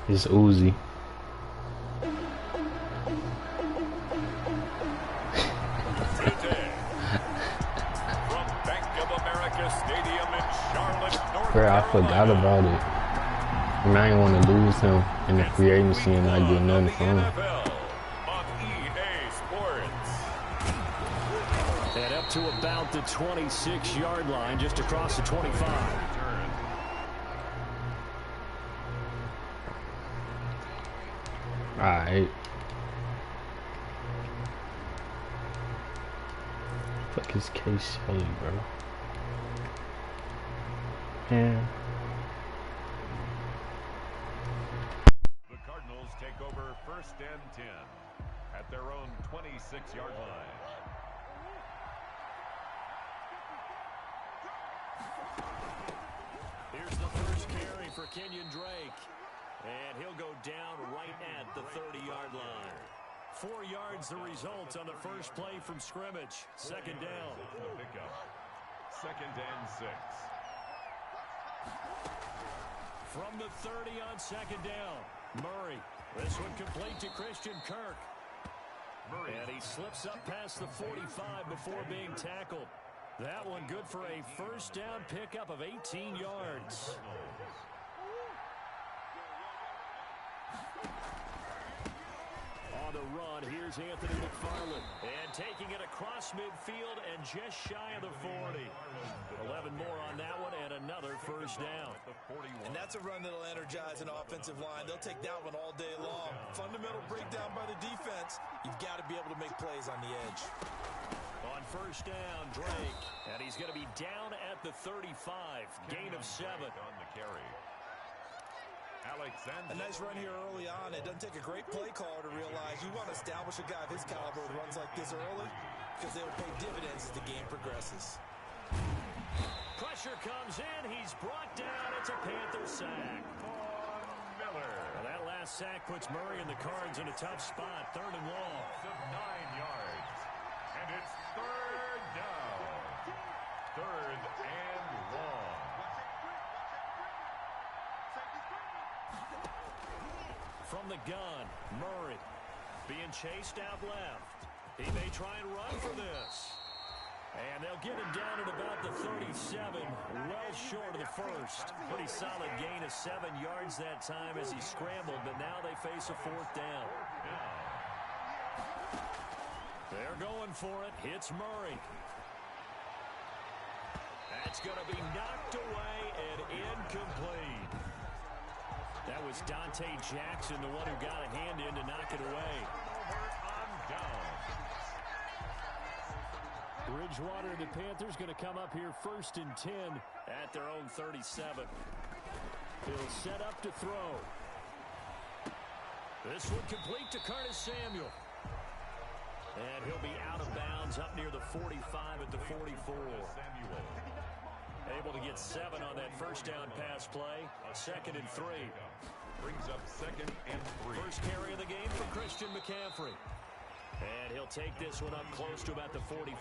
It's Uzi. Today, from Bank of America Stadium in Charlotte, North Bro, I Carolina. forgot about it. I mean, I ain't want to lose him in the free agency and not get nothing from him. NFL on EA Sports. And up to about the 26-yard line, just across the 25. Alright. Fuck is Case Shelley, bro? Yeah. The Cardinals take over 1st and 10 at their own 26-yard line. Here's the first carry for Kenyon Drake. And he'll go down right at the 30-yard line. 4 yards the result on the first play from scrimmage. Second down. Pickup. 2nd and 6. From the 30 on 2nd down. Murray. This one complete to Christian Kirk. Murray. And he slips up past the 45 before being tackled. That one good for a first down pickup of 18 yards. On the run, here's Anthony McFarland. And taking it across midfield and just shy of the 40. 11 more on that one and another first down. And that's a run that'll energize an offensive line. They'll take that one all day long. Fundamental breakdown by the defense. You've got to be able to make plays on the edge. On first down, Drake. And he's going to be down at the 35. Gain of 7. On the carry. A nice run here early on. It doesn't take a great play caller to realize you want to establish a guy of his caliber with runs like this early because they'll pay dividends as the game progresses. Pressure comes in. He's brought down. It's a Panther sack. Miller. Well, that last sack puts Murray and the Cards in a tough spot. 3rd and long. 9 yards. And it's 3rd down. 3rd and long. From the gun, Murray being chased out left. He may try and run for this. And they'll get him down at about the 37, well short of the first. Pretty solid gain of 7 yards that time as he scrambled, but now they face a 4th down. They're going for it. Hits Murray. That's going to be knocked away and incomplete. That was Dante Jackson, the one who got a hand in to knock it away. Bridgewater and the Panthers going to come up here 1st and 10 at their own 37. He'll set up to throw. This one complete to Curtis Samuel. And he'll be out of bounds up near the 45 at the 44. Able to get 7 on that first down pass play. 2nd and 3. Brings up 2nd and 3. First carry of the game for Christian McCaffrey. And he'll take this one up close to about the 45.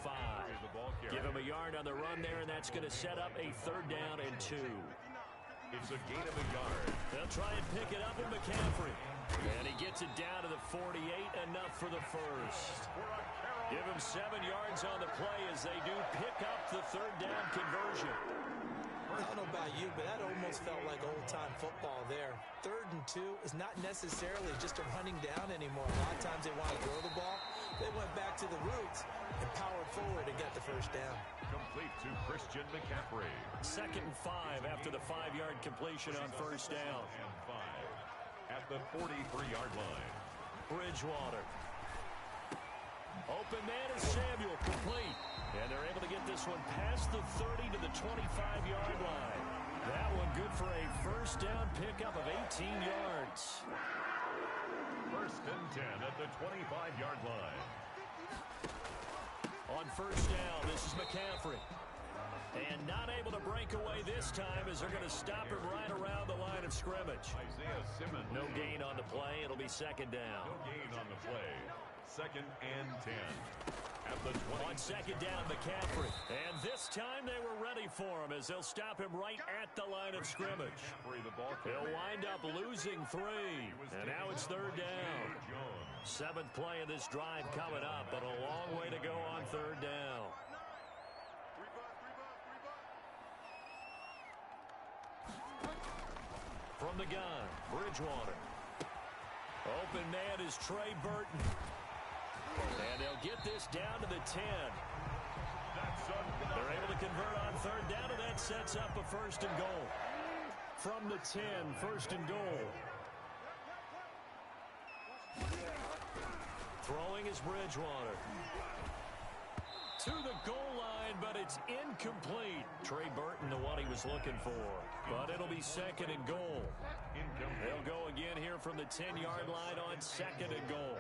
Give him a yard on the run there, and that's going to set up a 3rd down and 2. It's a gain of a yard. They'll try and pick it up with McCaffrey. And he gets it down to the 48, enough for the first. Give him 7 yards on the play as they do pick up the 3rd down conversion. I don't know about you, but that almost felt like old-time football there. 3rd and 2 is not necessarily just a running down anymore. A lot of times they want to throw the ball. They went back to the roots and powered forward and got the first down. Complete to Christian McCaffrey. 2nd and 5 after the 5-yard completion on first down. And 5 at the 43-yard line. Bridgewater. Open man is Samuel, complete. And they're able to get this one past the 30 to the 25-yard line. That one good for a first down pickup of 18 yards. 1st and 10 at the 25-yard line. On first down, this is McCaffrey. And not able to break away this time as they're going to stop him right around the line of scrimmage. Isaiah Simmons. No gain on the play. It'll be 2nd down. No gain on the play. 2nd and 10. at the 20. On second down, McCaffrey. And this time they were ready for him as they'll stop him right at the line of scrimmage. He'll wind up losing 3. And now it's third down. 7th play of this drive coming up, but a long way to go on third down. From the gun, Bridgewater. Open man is Trey Burton. And they'll get this down to the 10. They're able to convert on third down, and that sets up a 1st and goal. From the 10, 1st and goal. Throwing is Bridgewater. To the goal line, but it's incomplete. Trey Burton, the one he was looking for. But it'll be 2nd and goal. They'll go again here from the 10-yard line on 2nd and goal.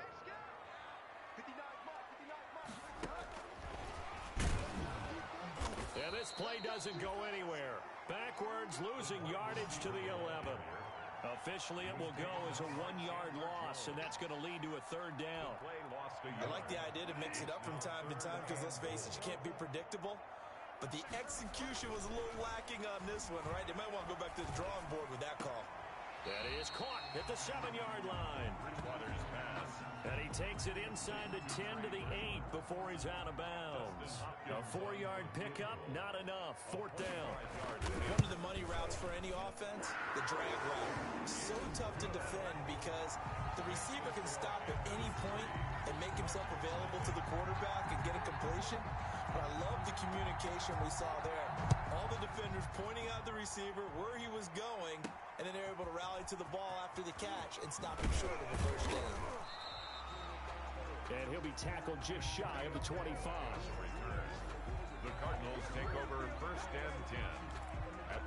And this play doesn't go anywhere. Backwards, losing yardage to the 11. Officially, it will go as a 1-yard loss, and that's going to lead to a 3rd down. I like the idea to mix it up from time to time because, let's face it, you can't be predictable. But the execution was a little lacking on this one, right? They might want to go back to the drawing board with that call. That is caught at the 7-yard line. Bridgewater's pass. And he takes it inside the 10 to the 8 before he's out of bounds. A 4-yard pickup, not enough. 4th down. One of the money routes for any offense, the drag route. So tough to defend because the receiver can stop at any point and make himself available to the quarterback and get a completion. But I love the communication we saw there. All the defenders pointing out the receiver, where he was going, and then they're able to rally to the ball after the catch and stop him short of the 1st down. And he'll be tackled just shy of the 25. The Cardinals take over 1st and 10.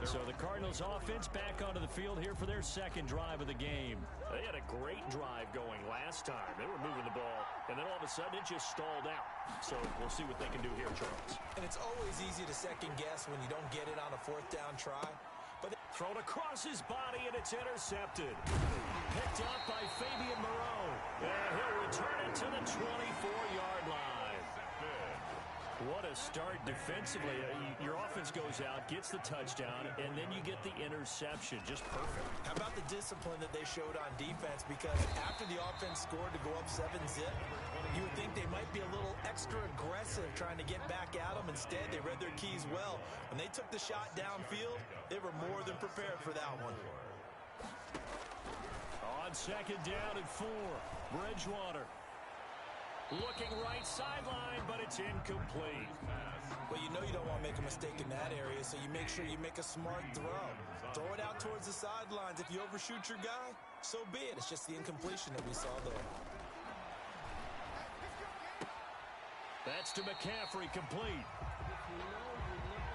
So the Cardinals offense back onto the field here for their 2nd drive of the game. They had a great drive going last time. They were moving the ball, and then all of a sudden it just stalled out. So we'll see what they can do here, Charles. And it's always easy to second guess when you don't get it on a 4th down try. But thrown across his body, and it's intercepted. Picked up by Fabian Moreau. And he'll return it to the 24-yard line. What a start defensively. Your offense goes out, gets the touchdown, and then you get the interception. Just perfect. How about the discipline that they showed on defense? Because after the offense scored to go up 7-zip, you would think they might be a little extra aggressive trying to get back at them. Instead, they read their keys well. When they took the shot downfield, they were more than prepared for that one. On 2nd down and 4, Bridgewater. Looking right sideline, but it's incomplete. Well, you know you don't want to make a mistake in that area, so you make sure you make a smart throw. Throw it out towards the sidelines. If you overshoot your guy, so be it. It's just the incompletion that we saw there. That's to McCaffrey, complete.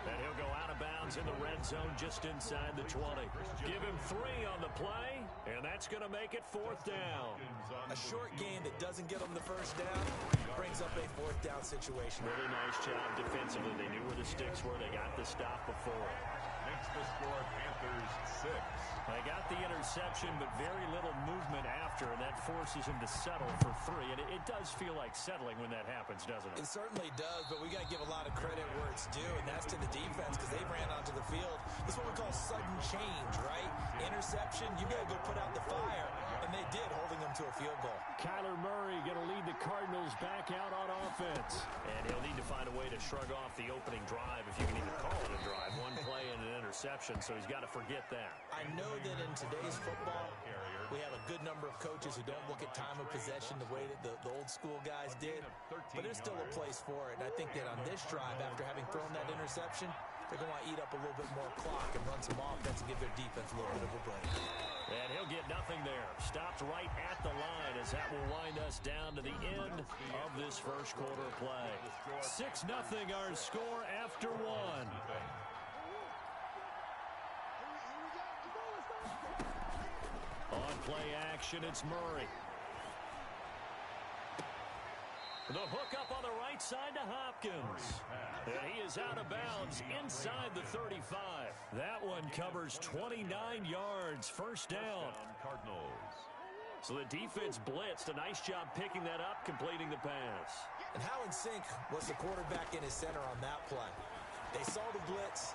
And he'll go out of bounds in the red zone just inside the 20. Give him 3 on the play, and that's going to make it 4th down. A short game that doesn't get them the 1st down brings up a 4th down situation. Really nice job defensively. They knew where the sticks were. They got the stop before. Makes the score Panthers 6. They got the interception, but very little movement after, and that forces him to settle for 3. And it does feel like settling when that happens, doesn't it? It certainly does, but we got to give a lot of credit where it's due, and that's to the defense because they ran onto the field. This is what we call sudden change, right? Interception, you got to go put out the fire, and they did, holding them to a field goal. Kyler Murray going to lead the Cardinals back out on offense. And he'll need to find a way to shrug off the opening drive, if you can even call it a drive. 1 play and an interception, so he's got to forget that. I know that in today's football, we have a good number of coaches who don't look at time of possession the way that the old school guys did, but there's still a place for it. And I think that on this drive, after having thrown that interception, they're going to eat up a little bit more clock and run some offense and give their defense a little bit of a break. And he'll get nothing there. Stopped right at the line as that will wind us down to the end of this first quarter play. 6-0 our score after 1. On play action, it's Murray. The hook up on the right side to Hopkins. And he is out of bounds inside the 35. That one covers 29 yards. 1st down. Cardinals. So the defense blitzed. A nice job picking that up, completing the pass. And how in sync was the quarterback in his center on that play? They saw the blitz,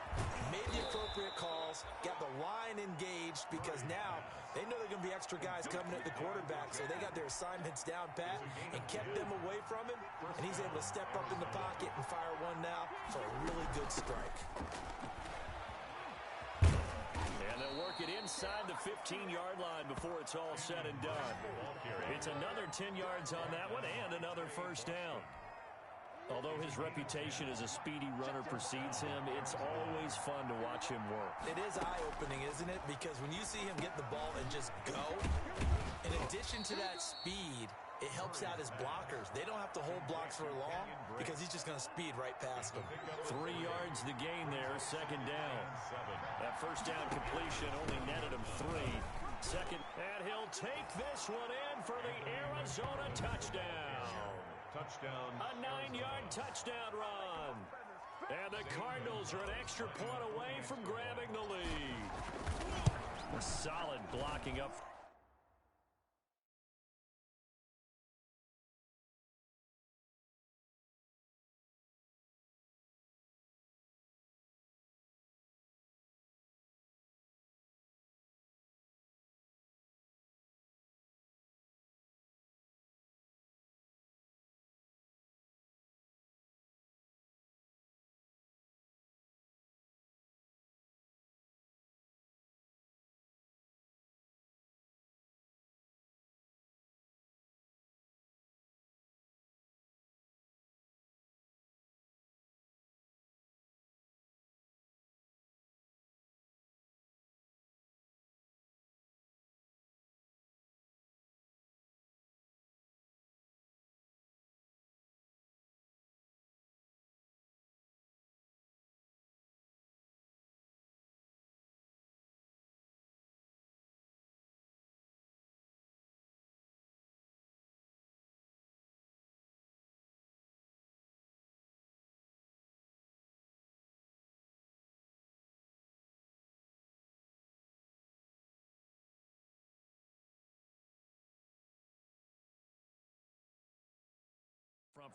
made the appropriate calls, got the line engaged because now they know they're going to be extra guys coming at the quarterback, so they got their assignments down pat and kept them away from him, and he's able to step up in the pocket and fire one now for a really good strike. And they'll work it inside the 15-yard line before it's all said and done. It's another 10 yards on that one and another first down. Although his reputation as a speedy runner precedes him, it's always fun to watch him work. It is eye-opening, isn't it? Because when you see him get the ball and just go, in addition to that speed, it helps out his blockers. They don't have to hold blocks for long because he's just going to speed right past them. 3 yards the gain there, second down. That first down completion only netted him 3. Second, and he'll take this one in for the Arizona touchdown. Touchdown. A 9-yard touchdown run. And the Cardinals are an extra point away from grabbing the lead. Solid blocking up.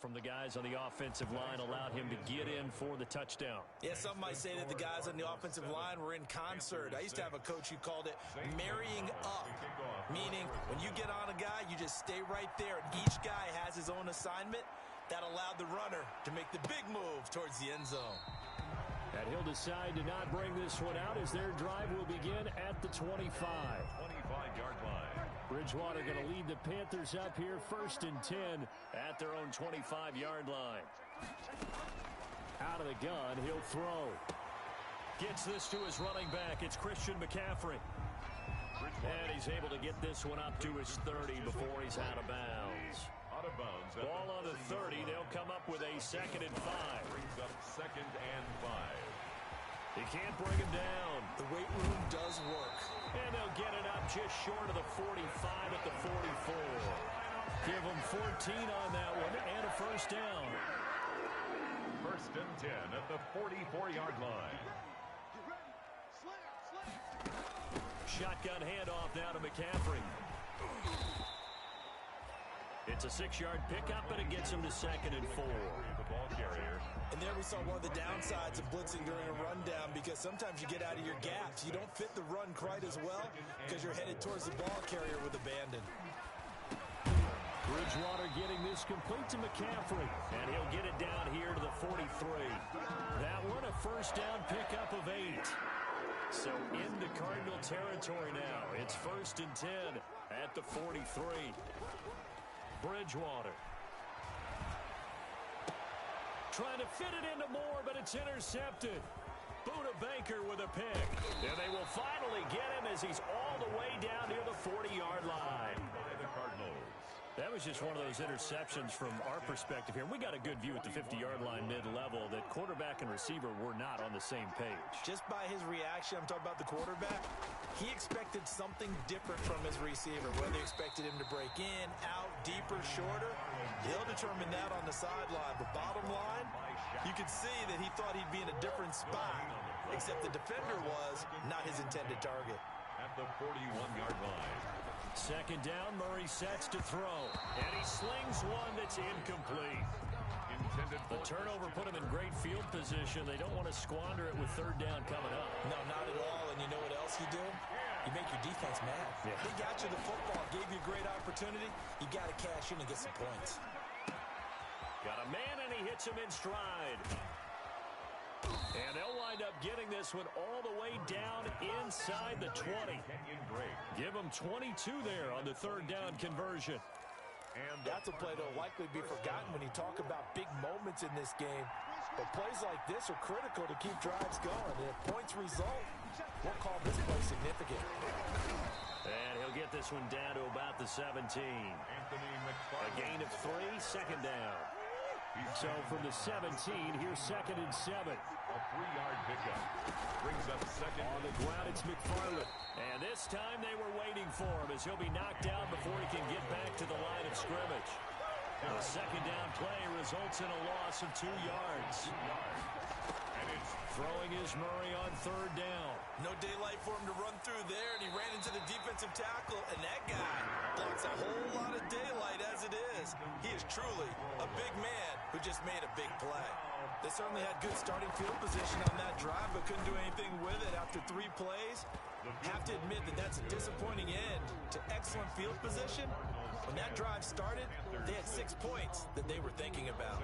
From the guys on the offensive line allowed him to get in for the touchdown. Yeah, some might say that the guys on the offensive line were in concert. I used to have a coach who called it marrying up, meaning when you get on a guy, you just stay right there, and each guy has his own assignment. That allowed the runner to make the big move towards the end zone. And he'll decide to not bring this one out as their drive will begin at the 25. 25-yard line. Bridgewater going to lead the Panthers up here, 1st and 10 at their own 25-yard line. Out of the gun, he'll throw. Gets this to his running back. It's Christian McCaffrey. And he's able to get this one up to his 30 before he's out of bounds. Out of bounds. Ball on the 30. They'll come up with a 2nd and 5. Brings up 2nd and 5. He can't bring him down. The weight room does work. And they'll get it up just short of the 45 at the 44. Give him 14 on that one and a first down. 1st and 10 at the 44-yard line. Shotgun handoff now to McCaffrey. It's a 6-yard pickup, and it gets him to 2nd and 4. The ball carrier. And there we saw one of the downsides of blitzing during a rundown, because sometimes you get out of your gaps. You don't fit the run quite as well because you're headed towards the ball carrier with abandon. Bridgewater getting this complete to McCaffrey, and he'll get it down here to the 43. That one a first down pickup of 8. So into Cardinal territory now. It's 1st and 10 at the 43. Bridgewater trying to fit it into Moore, but it's intercepted. Buda Baker with a pick. And they will finally get him as he's all the way down near the 40-yard line. By the Cardinals. That was just one of those interceptions from our perspective here. We got a good view at the 50-yard line mid-level that quarterback and receiver were not on the same page. Just by his reaction, I'm talking about the quarterback, he expected something different from his receiver. Whether he expected him to break in, out, deeper, shorter, he'll determine that on the sideline. But bottom line, you could see that he thought he'd be in a different spot, except the defender was not his intended target. At the 41-yard line. Second down, Murray sets to throw. And he slings one that's incomplete. The turnover put him in great field position. They don't want to squander it with third down coming up. No, not at all. And you know what else you do? You make your defense mad. Yeah. They got you the football, gave you a great opportunity. You got to cash in and get some points. Got a man, and he hits him in stride. And they'll wind up getting this one all the way down inside the 20. Give them 22 there on the third down conversion. And that's a play that will likely be forgotten when you talk about big moments in this game. But plays like this are critical to keep drives going. And if points result, we'll call this play significant. And he'll get this one down to about the 17. A gain of 3, second down. So from the 17, here's second and 7. A 3-yard pickup. Brings up second. On the ground, it's McFarland. And this time they were waiting for him as he'll be knocked down before he can get back to the line of scrimmage. The second down play results in a loss of 2 yards. And it's Throwing is Murray on third down. No daylight for him to run through there, and he ran into the defensive tackle, and that guy blocks a whole lot of daylight as it is. He is truly a big man who just made a big play. They certainly had good starting field position on that drive, but couldn't do anything with it after 3 plays. Have to admit that that's a disappointing end to excellent field position. When that drive started, they had 6 points that they were thinking about.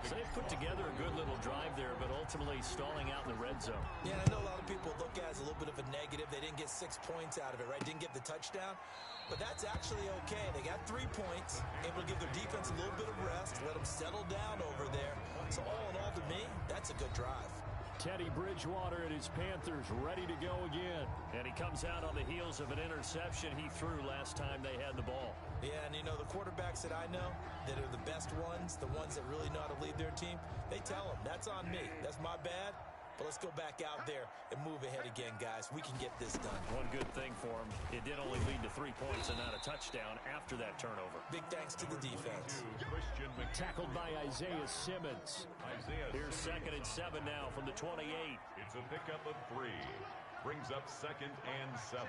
So they've put together a good little drive there, but ultimately stalling out in the red zone. Yeah, I know a lot of people look at it as a little bit of a negative. They didn't get 6 points out of it, right? Didn't get the touchdown. But that's actually okay. They got 3 points, able to give their defense a little bit of rest, let them settle down over there. So all in all, to me, that's a good drive. Teddy Bridgewater and his Panthers ready to go again. And he comes out on the heels of an interception he threw last time they had the ball. Yeah, and you know, the quarterbacks that I know that are the best ones, the ones that really know how to lead their team, they tell them, that's on me. That's my bad. But let's go back out there and move ahead again, guys. We can get this done. One good thing for him, it did only lead to 3 points and not a touchdown after that turnover. Big thanks to the defense. Tackled by Isaiah Simmons. Here's second and 7 now from the 28. It's a pickup of 3. Brings up second and 7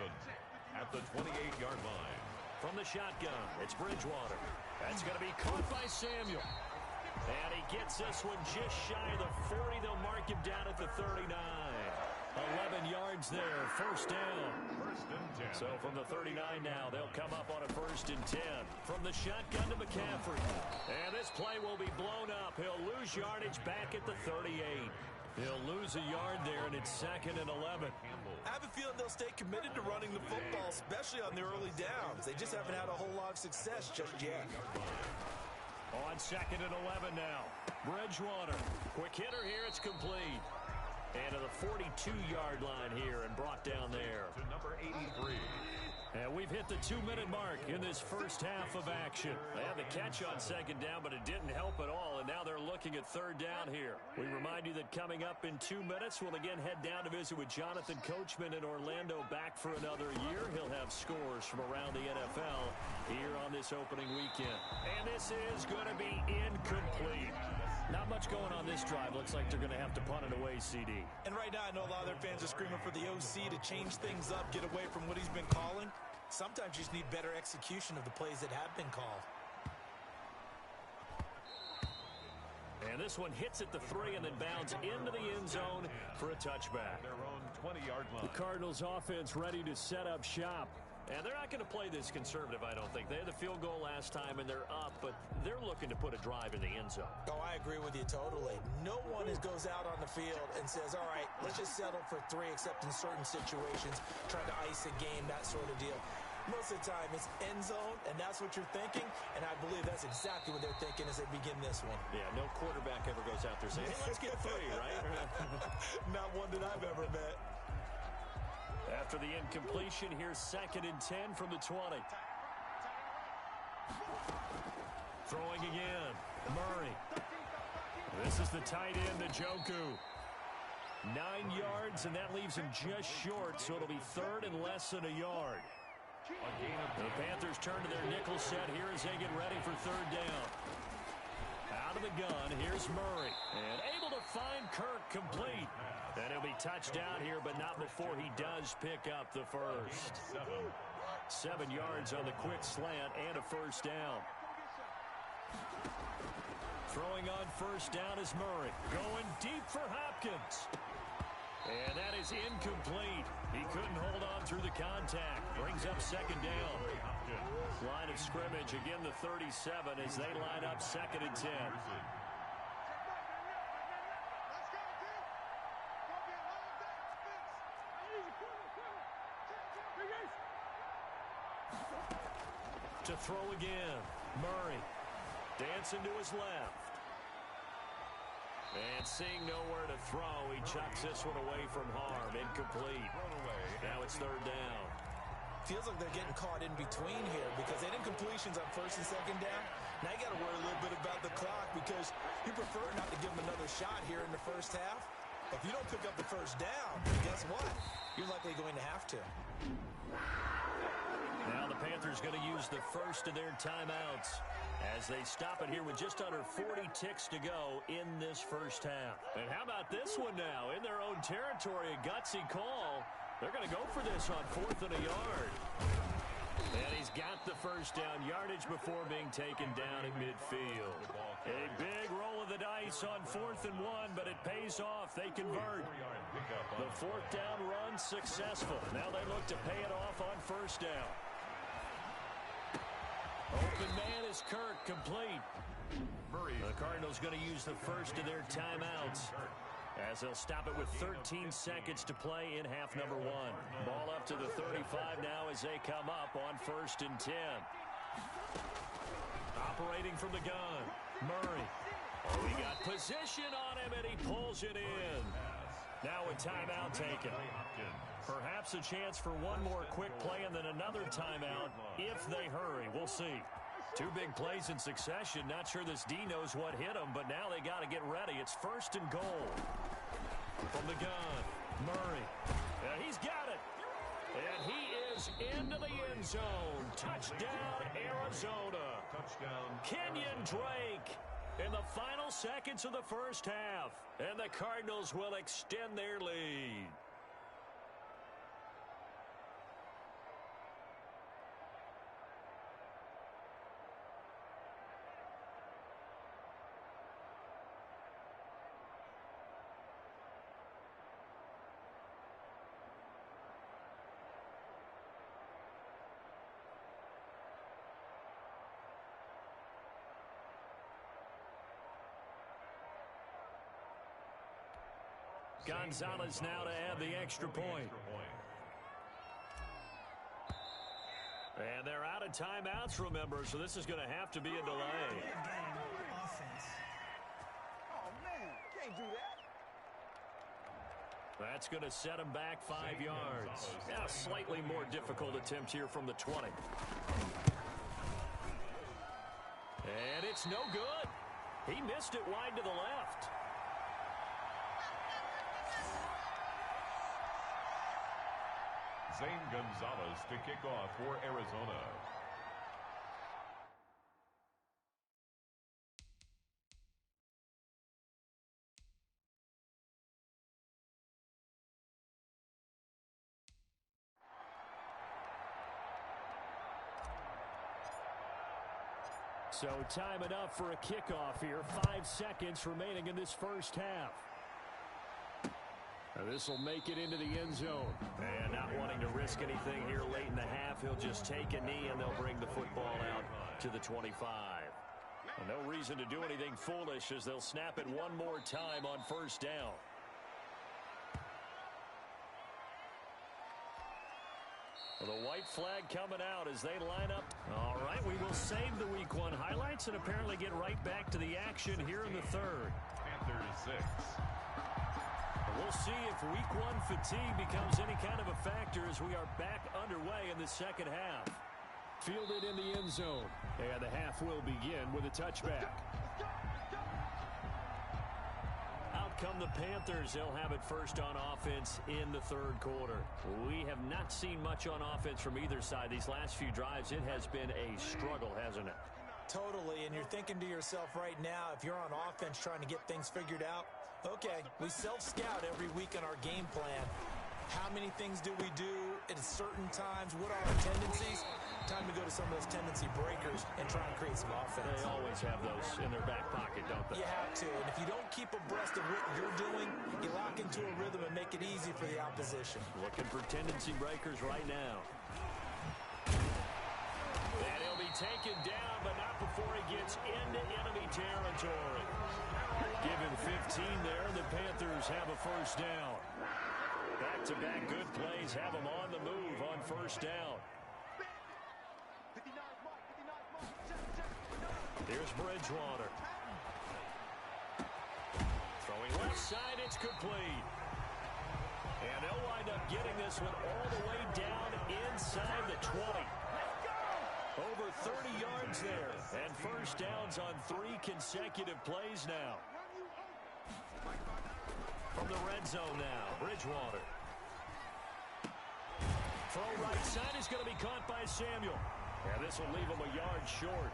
at the 28-yard line. From the shotgun, it's Bridgewater. That's going to be caught by Samuel. And he gets this one just shy of the 40. They'll mark him down at the 39. 11 yards there, first down. First and 10. So from the 39 now, they'll come up on a first and 10. From the shotgun to McCaffrey. And this play will be blown up. He'll lose yardage back at the 38. He'll lose a yard there, and it's second and 11. I have a feeling they'll stay committed to running the football, especially on the early downs. They just haven't had a whole lot of success just yet. On second and 11 now. Bridgewater. Quick hitter here. It's complete. And to the 42-yard line here and brought down there. To number 83. And we've hit the 2-minute mark in this first half of action. They had the catch on second down, but it didn't help at all, and now they're looking at third down here. We remind you that coming up in 2 minutes, we'll again head down to visit with Jonathan Coachman in Orlando, back for another year. He'll have scores from around the NFL here on this opening weekend. And this is going to be incomplete. Not much going on this drive. Looks like they're going to have to punt it away, CD. And right now, I know a lot of their fans are screaming for the OC to change things up, get away from what he's been calling. Sometimes you just need better execution of the plays that have been called. And this one hits at the 3 and then bounds into the end zone for a touchback. Their own 20-yard line. The Cardinals offense ready to set up shop. And they're not going to play this conservative, I don't think. They had the field goal last time, and they're up, but they're looking to put a drive in the end zone. Oh, I agree with you totally. No one goes out on the field and says, all right, let's just settle for 3, except in certain situations, trying to ice a game, that sort of deal. Most of the time, it's end zone, and that's what you're thinking, and I believe that's exactly what they're thinking as they begin this one. Yeah, no quarterback ever goes out there saying, hey, let's get 3, right? Not one that I've ever met. After the incompletion, here's second and 10 from the 20. Throwing again, Murray. This is the tight end, Njoku. 9 yards, and that leaves him just short, so it'll be third and less than a yard. The Panthers turn to their nickel set here as they get ready for third down. Out of the gun, here's Murray. And able to find Kirk complete. And he'll be touched down here, but not before he does pick up the first. 7 yards on the quick slant and a first down. Throwing on first down is Murray. Going deep for Hopkins. And that is incomplete. He couldn't hold on through the contact. Brings up second down. Line of scrimmage, again the 37 as they line up 2nd and 10. To throw again. Murray dancing to his left. And seeing nowhere to throw, he chucks this one away from harm. Incomplete. Now it's 3rd down. Feels like they're getting caught in between here because they didn't incompletions on 1st and 2nd down. Now you got to worry a little bit about the clock because you prefer not to give them another shot here in the first half. If you don't pick up the first down, guess what? You're likely going to have to. Now the Panthers going to use the first of their timeouts as they stop it here with just under 40 ticks to go in this first half. And how about this one now? In their own territory, a gutsy call. They're going to go for this on 4th and a yard. And he's got the first down yardage before being taken down at midfield. A big roll of the dice on 4th and 1, but it pays off. They convert. The 4th down run successful. Now they look to pay it off on first down. Open man is Kirk, complete. The Cardinals going to use the first of their timeouts as they'll stop it with 13 seconds to play in half number 1. Ball up to the 35 now as they come up on 1st and 10. Operating from the gun, Murray. Oh, he got position on him, and he pulls it in. Now a timeout taken. Perhaps a chance for one more quick play and then another timeout if they hurry. We'll see. 2 big plays in succession. Not sure this D knows what hit him, but now they got to get ready. It's 1st and goal. From the gun, Murray. He's got it. And he is into the end zone. Touchdown, Arizona. Touchdown. Kenyon Drake in the final seconds of the first half. And the Cardinals will extend their lead. Gonzalez now to have the extra point. And they're out of timeouts, remember, so this is going to have to be a delay. Oh, man, can't do that. That's going to set him back 5 yards. Now a slightly more difficult attempt here from the 20. And it's no good. He missed it wide to the left. Zane Gonzalez to kick off for Arizona. So time enough for a kickoff here. 5 seconds remaining in this first half. This will make it into the end zone. And not wanting to risk anything here late in the half, he'll just take a knee and they'll bring the football out to the 25. Well, no reason to do anything foolish as they'll snap it one more time on first down. Well, the white flag coming out as they line up. All right, we will save the Week 1 highlights and apparently get right back to the action here in the third. Panthers 6. We'll see if Week 1 fatigue becomes any kind of a factor as we are back underway in the second half. Fielded in the end zone. And the half will begin with a touchback. Out come the Panthers. They'll have it first on offense in the third quarter. We have not seen much on offense from either side. These last few drives, it has been a struggle, hasn't it? Totally, and you're thinking to yourself right now, if you're on offense trying to get things figured out, okay, we self-scout every week in our game plan. How many things do we do at certain times? What are our tendencies? Time to go to some of those tendency breakers and try and create some offense. They always have those in their back pocket, don't they? You have to, and if you don't keep abreast of what you're doing, you lock into a rhythm and make it easy for the opposition. Looking for tendency breakers right now. And he'll be taken down, but not before he gets into enemy territory. Give him 15 there, and the Panthers have a first down. Back-to-back good plays have them on the move on first down. Here's Bridgewater. Throwing left side, it's complete. And they'll wind up getting this one all the way down inside the 20. Over 30 yards there. And first downs on 3 consecutive plays now. From the red zone now, Bridgewater. Throw right side is going to be caught by Samuel. And this will leave him a yard short.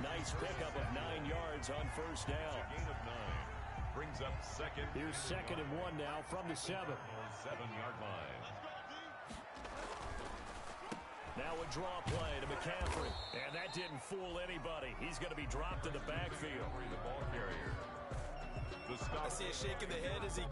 Nice pickup of 9 yards on first down. Gain of 9. Brings up second. Here's 2nd and 1 now from the 7. 7-yard line. Now a draw play to McCaffrey. And that didn't fool anybody. He's going to be dropped in the backfield. The ball carrier. The stop. I see a shake of the head as he...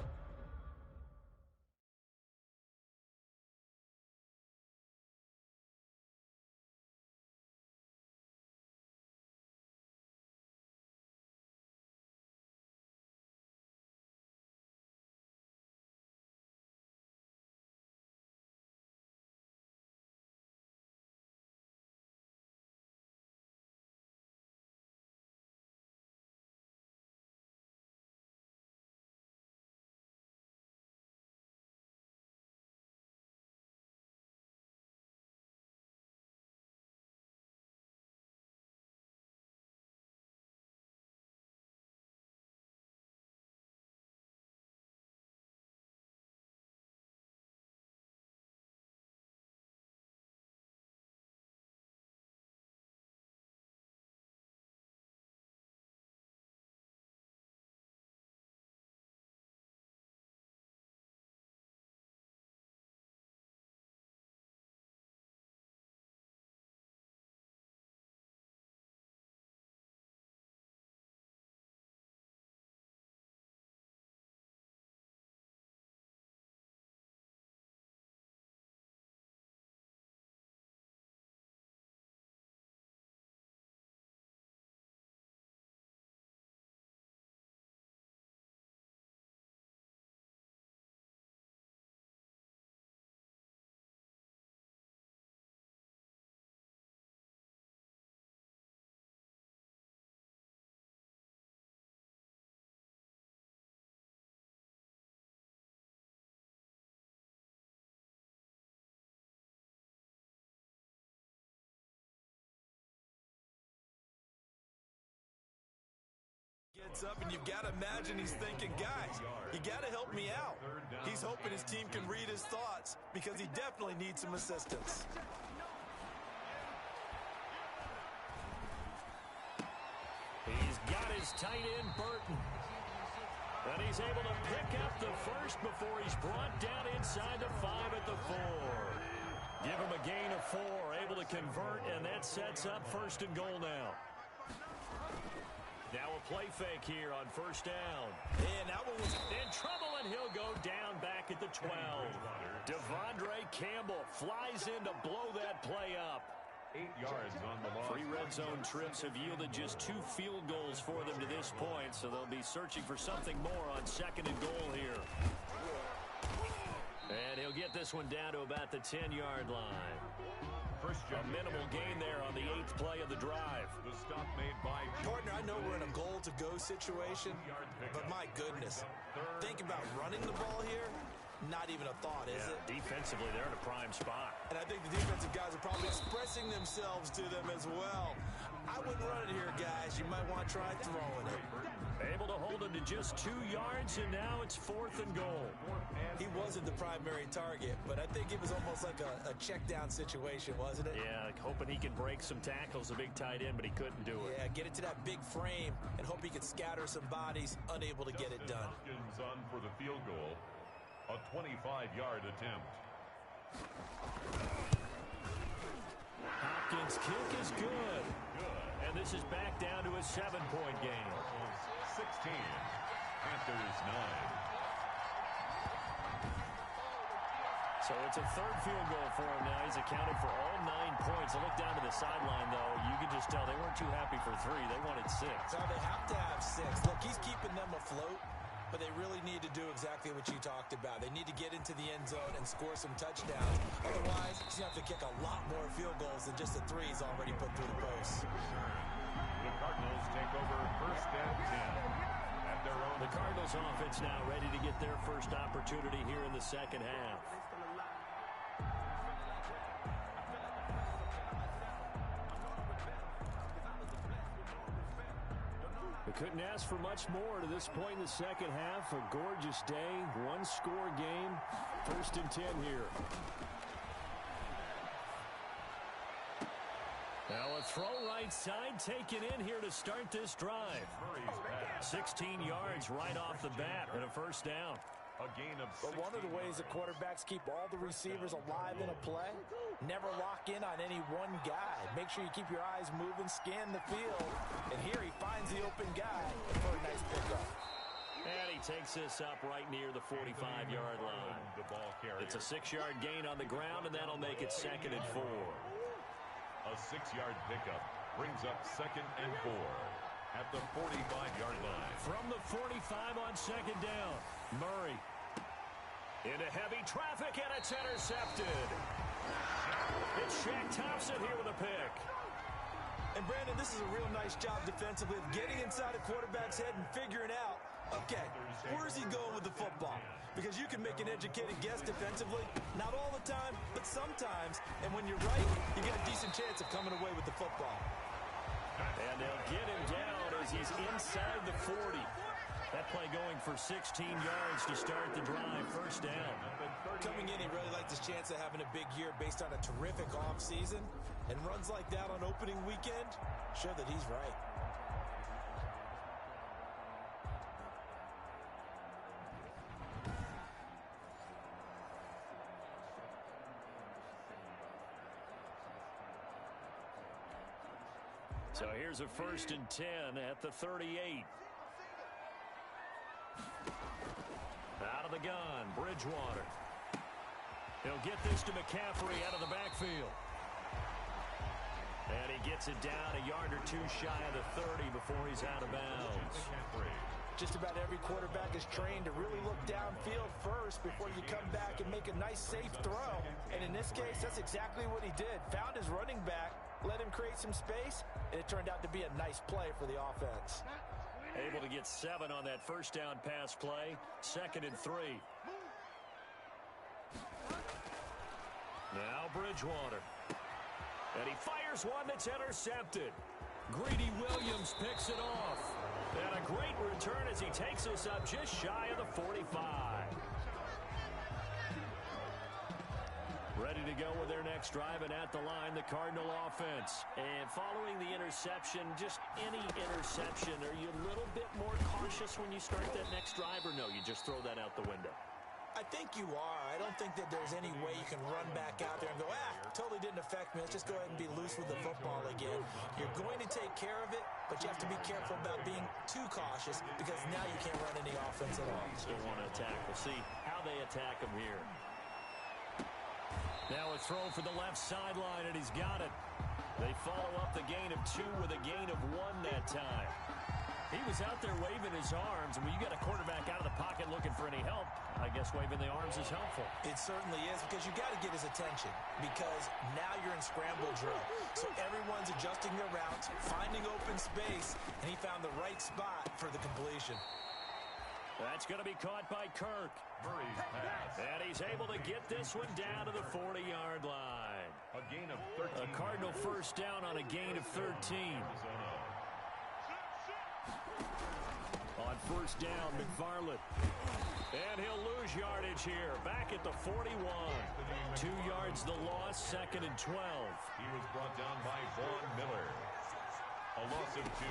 Gets up, and you've got to imagine he's thinking, guys, you got to help me out. He's hoping his team can read his thoughts because he definitely needs some assistance. He's got his tight end, Burton. And he's able to pick up the first before he's brought down inside the 5 at the 4. Give him a gain of 4, able to convert, and that sets up 1st and goal now. Now a play fake here on first down. And that one was in trouble, and he'll go down back at the 12. Devondre Campbell flies in to blow that play up. 8 yards on the ball. 3 red zone trips have yielded just 2 field goals for them to this point, so they'll be searching for something more on 2nd and goal here. And he'll get this one down to about the 10-yard line. A minimal gain there on the 8th play of the drive. The stop made by partner. I know we're in a goal-to-go situation, but my goodness, think about running the ball here. Not even a thought, is it? Defensively, they're in a prime spot. And I think the defensive guys are probably expressing themselves to them as well. I wouldn't run it here, guys. You might want to try throwing it. Able to hold him to just 2 yards, and now it's 4th and goal. He wasn't the primary target, but I think it was almost like a check-down situation, wasn't it? Yeah, like hoping he could break some tackles, a big tight end, but he couldn't do it. Yeah, get it to that big frame and hope he could scatter some bodies, unable to get it done. Hopkins on for the field goal. A 25-yard attempt. Hopkins' kick is good. And this is back down to a 7-point game. 16. Panthers 9. So it's a third field goal for him now. He's accounted for all 9 points. I look down to the sideline, though. You can just tell they weren't too happy for 3. They wanted 6. So they have to have 6. Look, he's keeping them afloat, but they really need to do exactly what you talked about. They need to get into the end zone and score some touchdowns. Otherwise, he's going to have to kick a lot more field goals than just the 3 he's already put through the post. The Cardinals take over first and 10 at their own. The Cardinals offense now ready to get their first opportunity here in the second half. They couldn't ask for much more to this point in the second half. A gorgeous day, one-score game. First and 10 here. Now a throw right side taken in here to start this drive. 16 yards right off the bat and a first down. A gain of But one of the ways that quarterbacks keep all the receivers alive in a play, never lock in on any one guy. Make sure you keep your eyes moving, scan the field. And here he finds the open guy for a nice pickup. And he takes this up right near the 45-yard line. It's a 6-yard gain on the ground, and that'll make it 2nd and 4. A 6-yard pickup brings up 2nd and 4 at the 45-yard line. From the 45 on 2nd down, Murray into heavy traffic, and it's intercepted. It's Shaq Thompson here with a pick. And Brandon, this is a real nice job defensively of getting inside a quarterback's head and figuring out, okay, where's he going with the football? Because you can make an educated guess defensively, not all the time, but sometimes. And when you're right, you get a decent chance of coming away with the football. And they'll get him down as he's inside the 40. That play going for 16 yards to start the drive. First down. Coming in, he really liked his chance of having a big year based on a terrific offseason. And runs like that on opening weekend show that he's right. So here's a 1st and 10 at the 38. Out of the gun, Bridgewater. He'll get this to McCaffrey out of the backfield. And he gets it down a yard or 2 shy of the 30 before he's out of bounds. Just about every quarterback is trained to really look downfield first before you come back and make a nice, safe throw. And in this case, that's exactly what he did. Found his running back, let him create some space, and it turned out to be a nice play for the offense. Able to get 7 on that first down pass play. 2nd and 3. Now Bridgewater. And he fires one that's intercepted. Greedy Williams picks it off. And a great return as he takes us up just shy of the 45. Ready to go with their next drive, and at the line, the Cardinal offense. And following the interception, just any interception, are you a little bit more cautious when you start that next drive, or no, you just throw that out the window? I think you are. I don't think that there's any way you can run back out there and go, totally didn't affect me. Let's just go ahead and be loose with the football again. You're going to take care of it, but you have to be careful about being too cautious because now you can't run any offense at all. Still want to attack. We'll see how they attack him here. Now a throw for the left sideline, and he's got it. They follow up the gain of 2 with a gain of 1 that time. He was out there waving his arms, and when you got a quarterback out of the pocket looking for any help, I guess waving the arms is helpful. It certainly is, because you got to get his attention, because now you're in scramble drill. So everyone's adjusting their routes, finding open space, and he found the right spot for the completion. That's going to be caught by Kirk. Murray's pass. And he's able to get this one down to the 40-yard line. A gain of 13. A Cardinal first down on a gain of 13. On first down, McFarland. And he'll lose yardage here. Back at the 41. 2 yards the loss, 2nd and 12. He was brought down by Vaughn Miller. A loss of 2.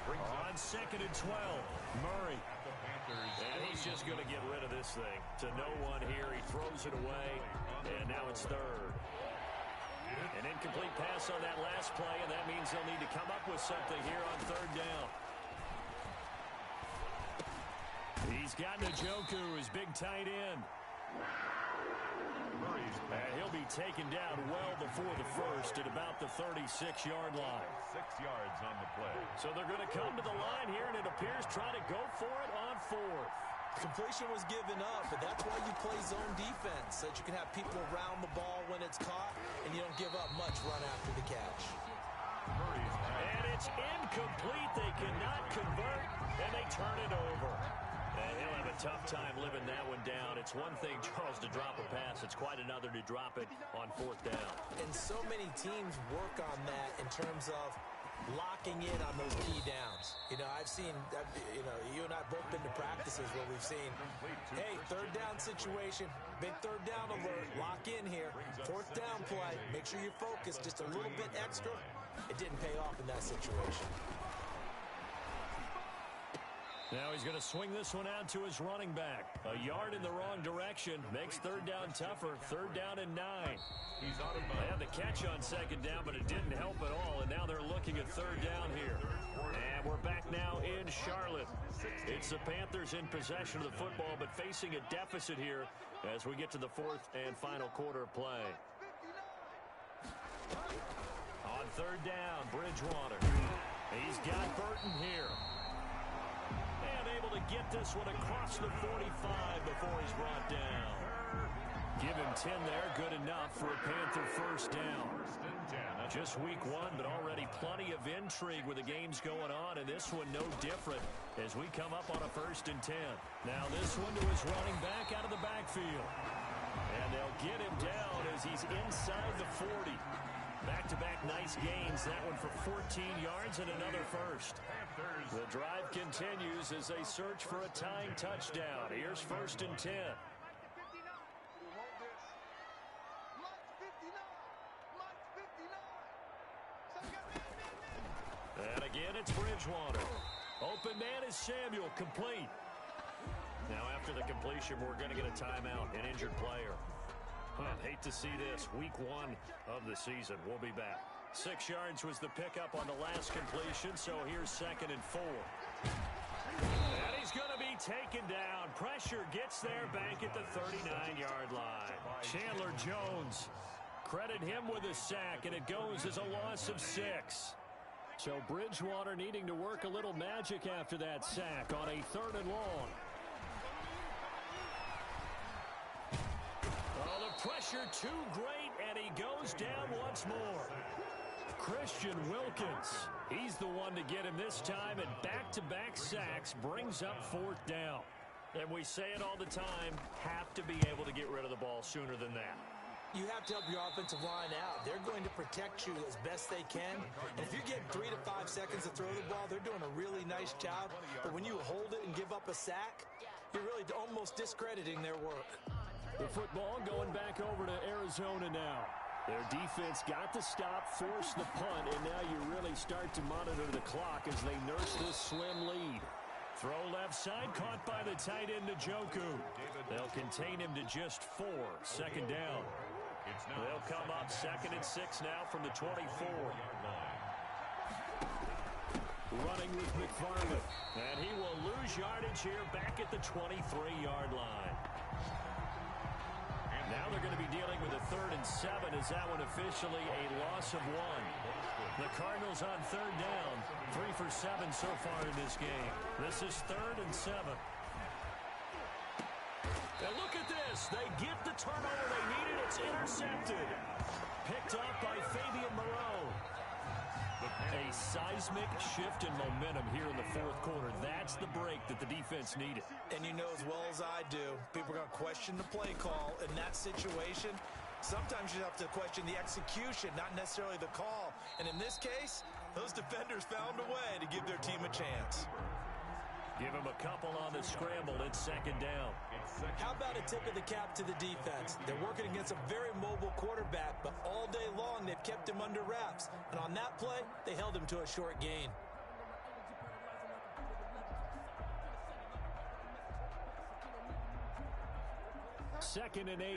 Brings on 2nd and 12. Murray. the And he's just going to get rid of this thing. To no one here. He throws it away. And now it's third. An incomplete pass on that last play, and that means they'll need to come up with something here on third down. He's got Njoku, his big tight end. And he'll be taken down well before the first at about the 36-yard line. 6 yards on the play. So they're going to come to the line here, and it appears trying to go for it on fourth. Completion was given up, but that's why you play zone defense, so that you can have people around the ball when it's caught, and you don't give up much run after the catch. And it's incomplete. They cannot convert, and they turn it over. And he'll have a tough time living that one down. It's one thing, Charles, to drop a pass. It's quite another to drop it on fourth down. And so many teams work on that in terms of locking in on those key downs. You know, I've seen, you and I both been to practices where we've seen, hey, third down situation, big third down alert, lock in here, fourth down play, make sure you're focused just a little bit extra. It didn't pay off in that situation. Now he's going to swing this one out to his running back. A yard in the wrong direction makes third down tougher. Third down and 9. They had the catch on second down, but it didn't help at all, and now they're looking at third down here. And we're back now in Charlotte. It's the Panthers in possession of the football, but facing a deficit here as we get to the fourth and final quarter play. On third down, Bridgewater. He's got Burton here. And able to get this one across the 45 before he's brought down. Give him 10 there, good enough for a Panther first down. Just week one, but already plenty of intrigue with the games going on, and this one no different as we come up on a 1st and 10. Now this one to his running back out of the backfield. And they'll get him down as he's inside the 40. Back-to-back nice gains, that one for 14 yards and another first. The drive continues as they search for a tying touchdown. Here's 1st and 10. And again, it's Bridgewater. Open man is Samuel, complete. Now after the completion, we're going to get a timeout, an injured player. Hate to see this. Week one of the season. We'll be back. 6 yards was the pickup on the last completion, so here's 2nd and 4. And he's going to be taken down. Pressure gets there back at the 39-yard line. Chandler Jones. Credit him with a sack, and it goes as a loss of 6. So Bridgewater needing to work a little magic after that sack on a 3rd and long. Pressure too great, and he goes down once more. Christian Wilkins, he's the one to get him this time, and back-to-back sacks brings up 4th down. And we say it all the time, have to be able to get rid of the ball sooner than that. You have to help your offensive line out. They're going to protect you as best they can. And if you get 3 to 5 seconds to throw the ball, they're doing a really nice job. But when you hold it and give up a sack, you're really almost discrediting their work. The football going back over to Arizona now. Their defense got the stop, forced the punt, and now you really start to monitor the clock as they nurse this slim lead. Throw left side, caught by the tight end Njoku. They'll contain him to just 4. 2nd down. They'll come up 2nd and 6 now from the 24. Running with McFarland. And he will lose yardage here back at the 23-yard line. Now they're going to be dealing with a 3rd and 7 as that one officially a loss of 1. The Cardinals on 3rd down, 3 for 7 so far in this game. This is 3rd and 7. And look at this. They get the turnover they needed. It's intercepted. Picked up by Fabian Moreau. A seismic shift in momentum here in the 4th quarter. That's the break that the defense needed. And you know as well as I do, people are going to question the play call in that situation. Sometimes you have to question the execution, not necessarily the call. And in this case, those defenders found a way to give their team a chance. Give him a couple on the scramble. It's 2nd down. How about a tip of the cap to the defense? They're working against a very mobile quarterback, but all day long they've kept him under wraps. And on that play, they held him to a short gain. 2nd and 8.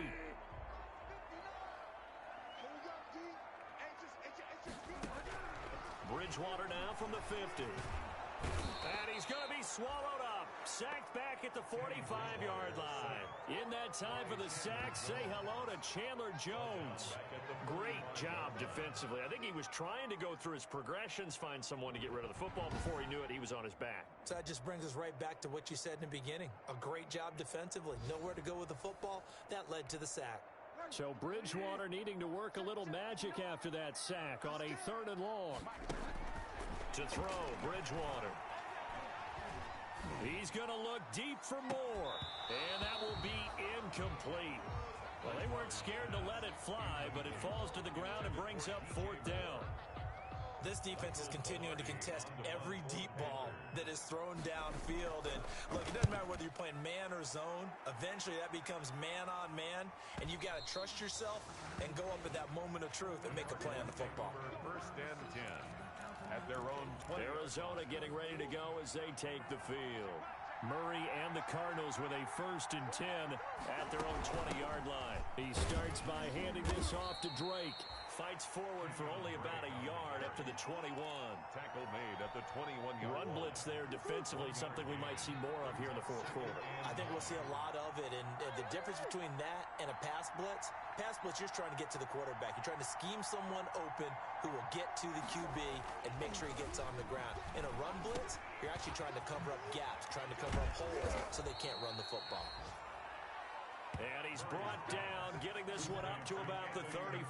Bridgewater now from the 50. And he's going to be swallowed up. Sacked back at the 45-yard line. In that time for the sack, say hello to Chandler Jones. Great job defensively. I think he was trying to go through his progressions, find someone to get rid of the football. Before he knew it, he was on his back. So that just brings us right back to what you said in the beginning. A great job defensively. Nowhere to go with the football. That led to the sack. So Bridgewater needing to work a little magic after that sack on a 3rd and long. To throw, Bridgewater. He's going to look deep for more. And that will be incomplete. Well, they weren't scared to let it fly, but it falls to the ground and brings up 4th down. This defense is continuing to contest every deep ball that is thrown downfield. And look, it doesn't matter whether you're playing man or zone. Eventually, that becomes man on man. And you've got to trust yourself and go up at that moment of truth and make a play on the football. 1st and 10 at their own 20. Arizona getting ready to go as they take the field. Murray and the Cardinals with a 1st and 10 at their own 20-yard line. He starts by handing this off to Drake. Fights forward for only about a yard up to the 21. Tackle made at the 21-yard Run blitz there defensively, something we might see more of here in the 4th quarter. I think we'll see a lot of it. And the difference between that and a pass blitz, you're just trying to get to the quarterback. You're trying to scheme someone open who will get to the QB and make sure he gets on the ground. In a run blitz, you're actually trying to cover up gaps, trying to cover up holes so they can't run the football. And he's brought down, getting this one up to about the 35.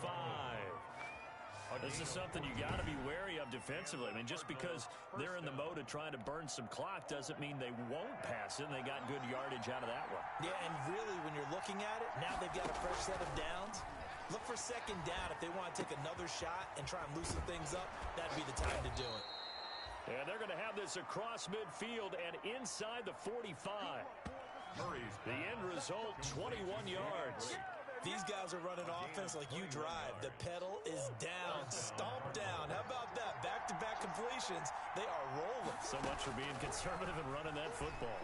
This is something you got to be wary of defensively. I mean, just because they're in the mode of trying to burn some clock doesn't mean they won't pass it, and they got good yardage out of that one. Yeah, and really, when you're looking at it, now they've got a fresh set of downs. Look for 2nd down. If they want to take another shot and try and loosen things up, that'd be the time to do it. And they're going to have this across midfield and inside the 45. The end result, 21 yards. These guys are running offense like you drive. The pedal is down, stomp down. How about that? Back-to-back completions. They are rolling. So much for being conservative and running that football.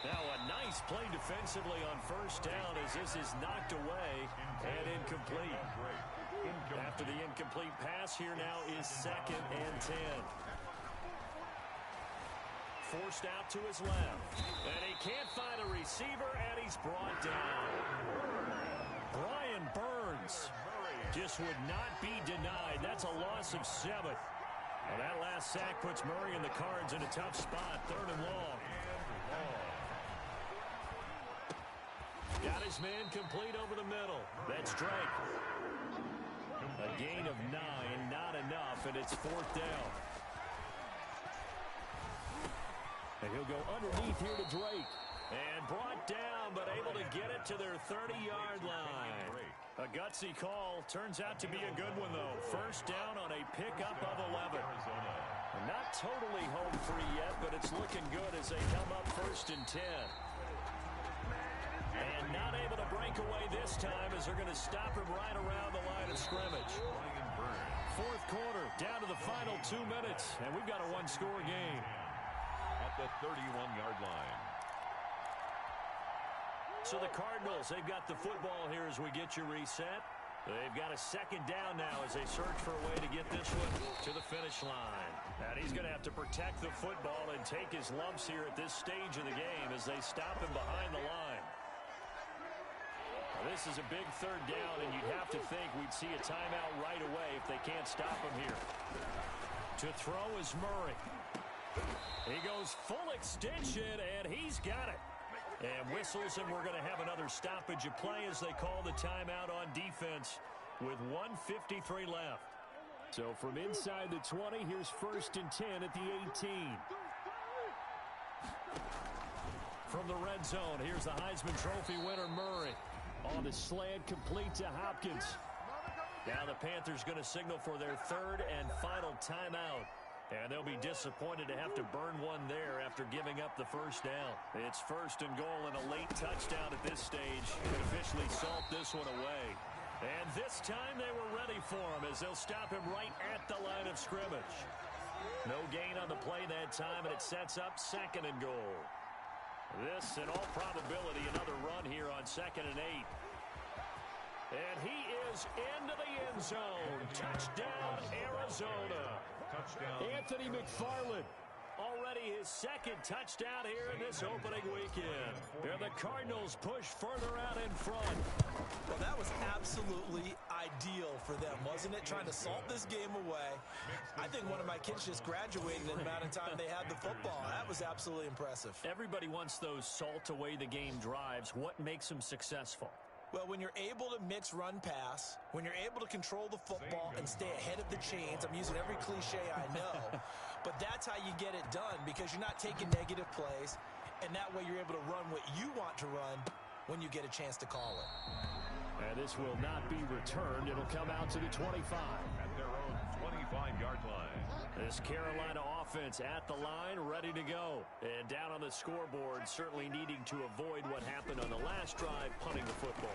Now a nice play defensively on 1st down as this is knocked away and incomplete. After the incomplete pass, here now is 2nd and 10. Forced out to his left. And he can't find a receiver, and he's brought down. Brian Burns just would not be denied. That's a loss of 7. Well, that last sack puts Murray and the Cards in a tough spot. 3rd and long. Got his man complete over the middle. That's Drake. A gain of 9, not enough, and it's 4th down. And he'll go underneath here to Drake. And brought down, but able to get it to their 30-yard line. A gutsy call. Turns out to be a good one, though. 1st down on a pickup of 11. Not totally home free yet, but it's looking good as they come up 1st and 10. And not able to break away this time as they're going to stop him right around the line of scrimmage. 4th quarter, down to the final 2 minutes, and we've got a 1-score game. At the 31-yard line. So the Cardinals, they've got the football here as we get you reset. They've got a 2nd down now as they search for a way to get this one to the finish line. And he's going to have to protect the football and take his lumps here at this stage of the game as they stop him behind the line. Now, this is a big 3rd down, and you'd have to think we'd see a timeout right away if they can't stop him here. To throw is Murray. He goes full extension, and he's got it. And whistles, and we're going to have another stoppage of play as they call the timeout on defense with 1:53 left. So from inside the 20, here's 1st and 10 at the 18. From the red zone, here's the Heisman Trophy winner, Murray. On the slant, complete to Hopkins. Now the Panthers going to signal for their 3rd and final timeout. And they'll be disappointed to have to burn one there after giving up the 1st down. It's 1st and goal and a late touchdown at this stage. Could officially salt this one away. And this time they were ready for him as they'll stop him right at the line of scrimmage. No gain on the play that time, and it sets up 2nd and goal. This, in all probability, another run here on 2nd and 8. And he is into the end zone. Touchdown, Arizona. Touchdown. Anthony McFarland. Already his 2nd touchdown here in this opening weekend. And the Cardinals push further out in front. Well, that was absolutely ideal for them, wasn't it? Trying to salt this game away. I think one of my kids just graduated in the amount of time they had the football. That was absolutely impressive. Everybody wants those salt away the game drives. What makes them successful? Well, when you're able to mix run-pass, when you're able to control the football and stay ahead of the chains, I'm using every cliche I know, but that's how you get it done because you're not taking negative plays, and that way you're able to run what you want to run when you get a chance to call it. And this will not be returned. It'll come out to the 25. At their own 25-yard line. This Carolina offense at the line, ready to go. And down on the scoreboard, certainly needing to avoid what happened on the last drive, punting the football.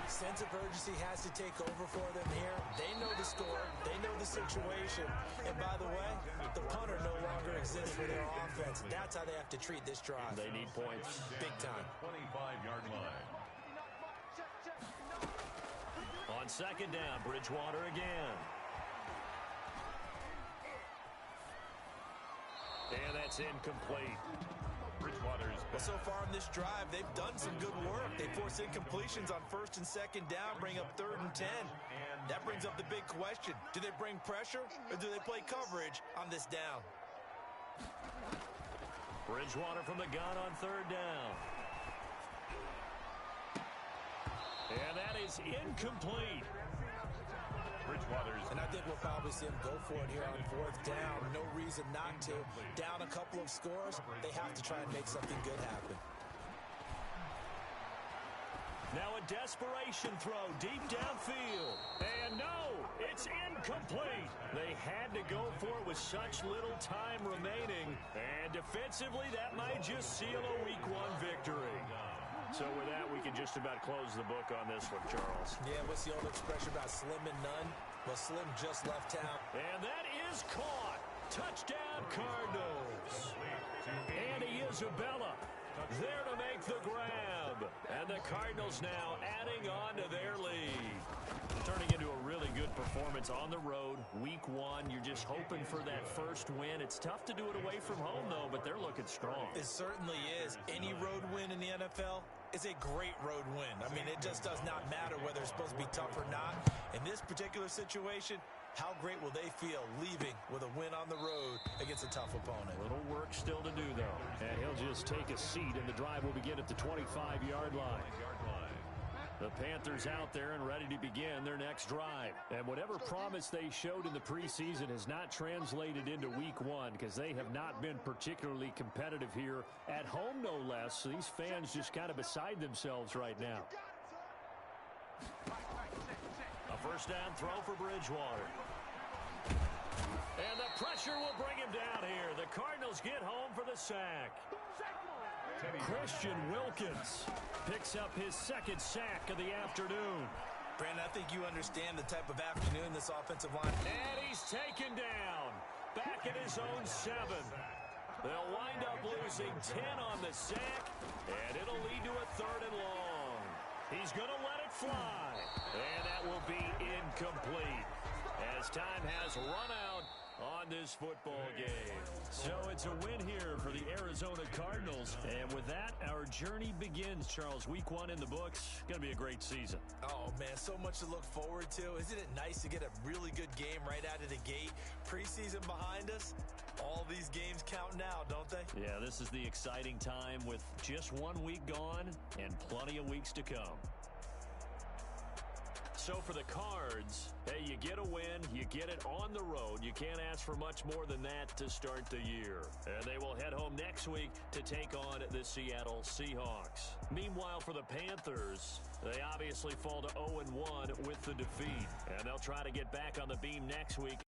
Sense of urgency has to take over for them here. They know the score. They know the situation. And by the way, the punter no longer exists for their offense. That's how they have to treat this drive. They need points. Big time. 25-yard line. On 2nd down, Bridgewater again. And that's incomplete. Bridgewater's Well, so far in this drive, they've done some good work. They force incompletions on 1st and 2nd down, bring up 3rd and 10. That brings up the big question. Do they bring pressure or do they play coverage on this down? Bridgewater from the gun on 3rd down. And that is incomplete. Bridgewater's. And I think we'll probably see them go for it here on 4th down. No reason not to. Down a couple of scores, they have to try and make something good happen. Now a desperation throw deep downfield. And no, it's incomplete. They had to go for it with such little time remaining. And defensively, that might just seal a Week 1 victory. So with that, we can just about close the book on this one, Charles. Yeah, what's the old expression about slim and none? Well, Slim just left town. And that is caught. Touchdown, Cardinals. Andy Isabella there to make the grab. And the Cardinals now adding on to their lead. Turning into a really good performance on the road. Week 1, you're just hoping for that first win. It's tough to do it away from home, though, but they're looking strong. It certainly is. Any road win in the NFL is a great road win. I mean, it just does not matter whether it's supposed to be tough or not. In this particular situation, how great will they feel leaving with a win on the road against a tough opponent? A little work still to do, though. And he'll just take a seat, and the drive will begin at the 25-yard line. The Panthers out there and ready to begin their next drive. And whatever promise they showed in the preseason has not translated into Week 1 because they have not been particularly competitive here at home, no less. So these fans just kind of beside themselves right now. A 1st down throw for Bridgewater. And the pressure will bring him down here. The Cardinals get home for the sack. Christian Wilkins picks up his 2nd sack of the afternoon. Brandon, I think you understand the type of afternoon this offensive line. And he's taken down. Back at his own 7. They'll wind up losing 10 on the sack, and it'll lead to a 3rd and long. He's going to let it fly. And that will be incomplete as time has run out on this football game. So it's a win here for the Arizona Cardinals. And with that, our journey begins, Charles. Week 1 in the books. Going to be a great season. Oh, man, so much to look forward to. Isn't it nice to get a really good game right out of the gate? Preseason behind us. All these games count now, don't they? Yeah, this is the exciting time with just 1 week gone and plenty of weeks to come. So for the Cards, hey, you get a win, you get it on the road. You can't ask for much more than that to start the year. And they will head home next week to take on the Seattle Seahawks. Meanwhile, for the Panthers, they obviously fall to 0-1 with the defeat. And they'll try to get back on the beam next week